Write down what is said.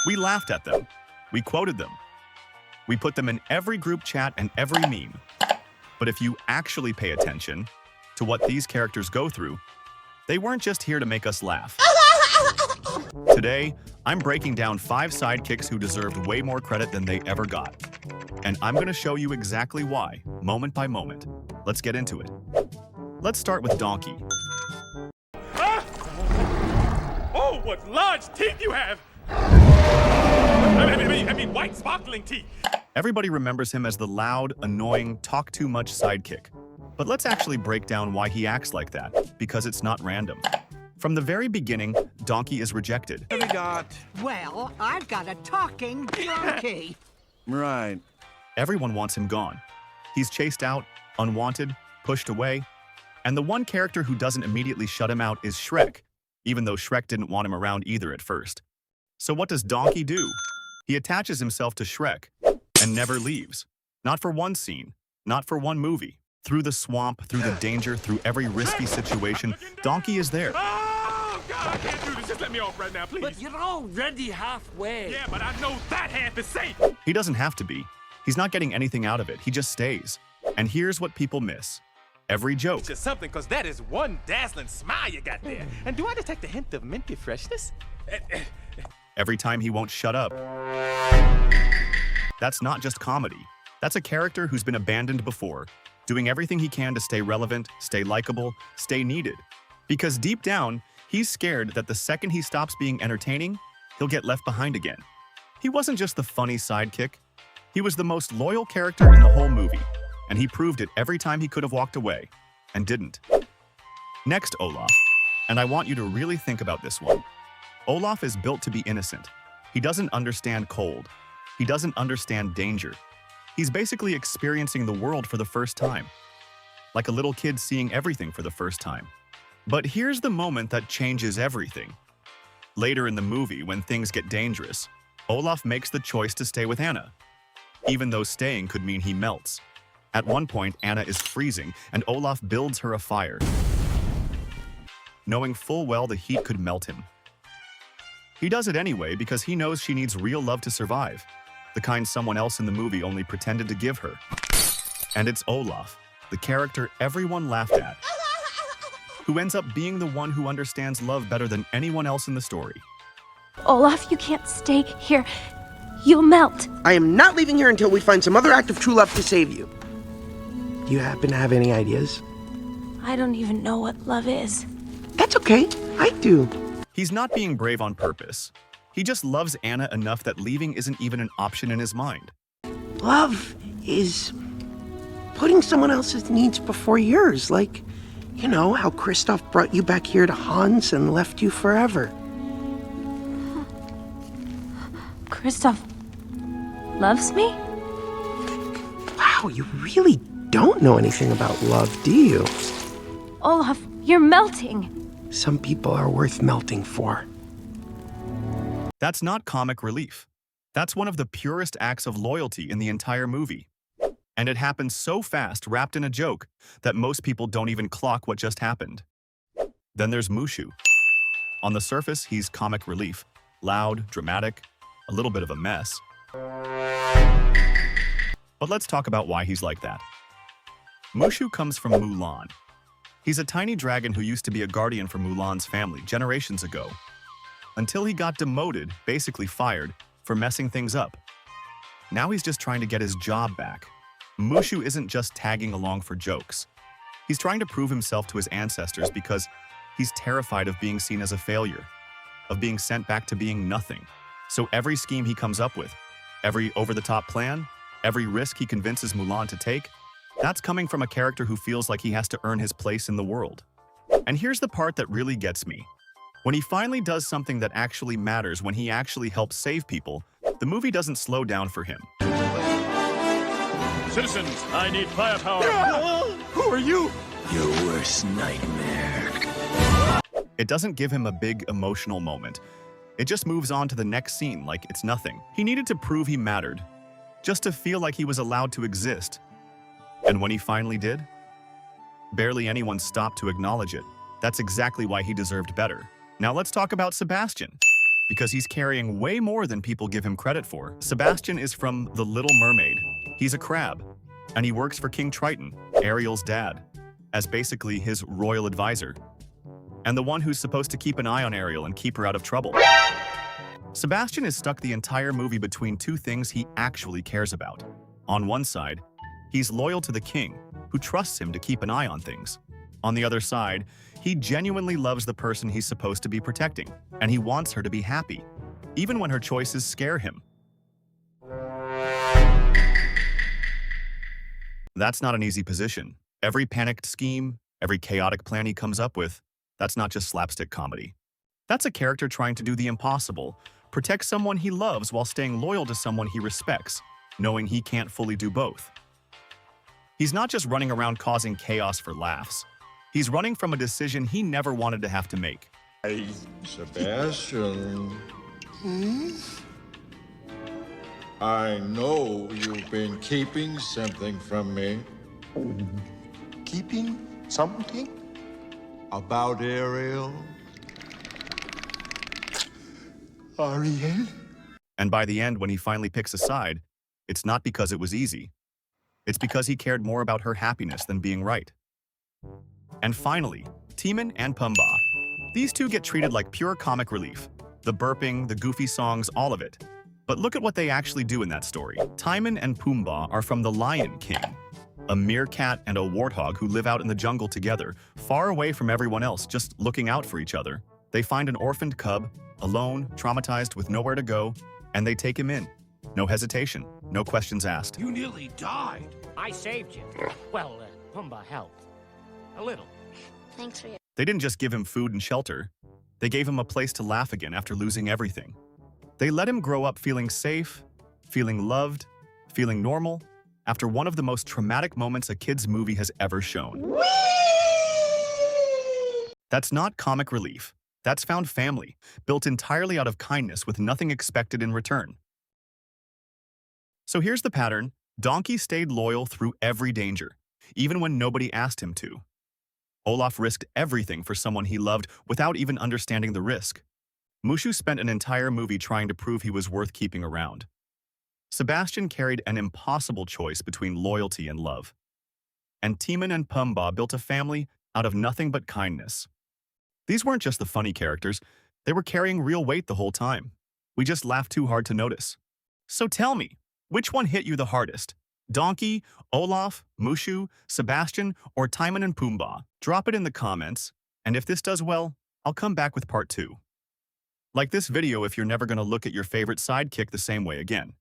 We laughed at them. We quoted them. We put them in every group chat and every meme. But if you actually pay attention to what these characters go through, they weren't just here to make us laugh. Today, I'm breaking down 5 sidekicks who deserved way more credit than they ever got. And I'm going to show you exactly why, moment by moment. Let's get into it. Let's start with Donkey. Ah! Oh, what large teeth you have! I mean, white sparkling teeth. Everybody remembers him as the loud, annoying, talk-too-much sidekick. But let's actually break down why he acts like that, because it's not random. From the very beginning, Donkey is rejected. What have we got? Well, I've got a talking donkey. Right. Everyone wants him gone. He's chased out, unwanted, pushed away. And the one character who doesn't immediately shut him out is Shrek, even though Shrek didn't want him around either at first. So what does Donkey do? He attaches himself to Shrek and never leaves. Not for one scene, not for one movie. Through the swamp, through the danger, through every risky situation, Donkey is there. Oh, God, I can't do this. Just let me off right now, please. But you're already halfway. Yeah, but I know that half is safe. He doesn't have to be. He's not getting anything out of it. He just stays. And here's what people miss. Every joke. Just something, because that is one dazzling smile you got there. And do I detect a hint of minty freshness? Every time he won't shut up. That's not just comedy. That's a character who's been abandoned before, doing everything he can to stay relevant, stay likable, stay needed. Because deep down, he's scared that the second he stops being entertaining, he'll get left behind again. He wasn't just the funny sidekick. He was the most loyal character in the whole movie, and he proved it every time he could have walked away, and didn't. Next, Olaf. And I want you to really think about this one. Olaf is built to be innocent. He doesn't understand cold. He doesn't understand danger. He's basically experiencing the world for the first time, like a little kid seeing everything for the first time. But here's the moment that changes everything. Later in the movie, when things get dangerous, Olaf makes the choice to stay with Anna, even though staying could mean he melts. At one point, Anna is freezing, and Olaf builds her a fire, knowing full well the heat could melt him. He does it anyway because he knows she needs real love to survive, the kind someone else in the movie only pretended to give her. And it's Olaf, the character everyone laughed at, who ends up being the one who understands love better than anyone else in the story. Olaf, you can't stay here. You'll melt. I am not leaving here until we find some other act of true love to save you. Do you happen to have any ideas? I don't even know what love is. That's okay. I do. He's not being brave on purpose. He just loves Anna enough that leaving isn't even an option in his mind. Love is putting someone else's needs before yours, like, you know, how Kristoff brought you back here to Hans and left you forever. Kristoff loves me? Wow, you really don't know anything about love, do you? Olaf, you're melting. Some people are worth melting for. That's not comic relief. That's one of the purest acts of loyalty in the entire movie. And it happens so fast, wrapped in a joke, that most people don't even clock what just happened. Then there's Mushu. On the surface, he's comic relief. Loud, dramatic, a little bit of a mess. But let's talk about why he's like that. Mushu comes from Mulan. He's a tiny dragon who used to be a guardian for Mulan's family generations ago, until he got demoted, basically fired, for messing things up. Now he's just trying to get his job back. Mushu isn't just tagging along for jokes. He's trying to prove himself to his ancestors because he's terrified of being seen as a failure, of being sent back to being nothing. So every scheme he comes up with, every over-the-top plan, every risk he convinces Mulan to take, that's coming from a character who feels like he has to earn his place in the world. And here's the part that really gets me. When he finally does something that actually matters, when he actually helps save people, the movie doesn't slow down for him. Citizens, I need firepower. Who are you? Your worst nightmare. It doesn't give him a big emotional moment. It just moves on to the next scene like it's nothing. He needed to prove he mattered, just to feel like he was allowed to exist. And when he finally did, barely anyone stopped to acknowledge it. That's exactly why he deserved better. Now let's talk about Sebastian. because he's carrying way more than people give him credit for. Sebastian is from The Little Mermaid. He's a crab, and he works for King Triton, Ariel's dad, as basically his royal advisor, and the one who's supposed to keep an eye on Ariel and keep her out of trouble. Sebastian is stuck the entire movie between two things he actually cares about. On one side, he's loyal to the king, who trusts him to keep an eye on things. On the other side, he genuinely loves the person he's supposed to be protecting, and he wants her to be happy, even when her choices scare him. That's not an easy position. Every panicked scheme, every chaotic plan he comes up with, that's not just slapstick comedy. That's a character trying to do the impossible, protect someone he loves while staying loyal to someone he respects, knowing he can't fully do both. He's not just running around causing chaos for laughs. He's running from a decision he never wanted to have to make. Hey, Sebastian. I know you've been keeping something from me. Keeping something? About Ariel. Ariel? And by the end, when he finally picks a side, it's not because it was easy. It's because he cared more about her happiness than being right. And finally, Timon and Pumbaa. These two get treated like pure comic relief. The burping, the goofy songs, all of it. But look at what they actually do in that story. Timon and Pumbaa are from the Lion King, a meerkat and a warthog who live out in the jungle together, far away from everyone else, just looking out for each other. They find an orphaned cub, alone, traumatized, with nowhere to go, and they take him in. No hesitation, no questions asked. You nearly died. I saved you. Well, Pumbaa helped. A little. Thanks for your... They didn't just give him food and shelter. They gave him a place to laugh again after losing everything. They let him grow up feeling safe, feeling loved, feeling normal, after one of the most traumatic moments a kid's movie has ever shown. That's not comic relief. That's found family, built entirely out of kindness with nothing expected in return. So here's the pattern. Donkey stayed loyal through every danger, even when nobody asked him to. Olaf risked everything for someone he loved without even understanding the risk. Mushu spent an entire movie trying to prove he was worth keeping around. Sebastian carried an impossible choice between loyalty and love. And Timon and Pumbaa built a family out of nothing but kindness. These weren't just the funny characters, they were carrying real weight the whole time. We just laughed too hard to notice. So tell me, which one hit you the hardest? Donkey, Olaf, Mushu, Sebastian, or Timon and Pumbaa? Drop it in the comments, and if this does well, I'll come back with part 2. Like this video if you're never going to look at your favorite sidekick the same way again.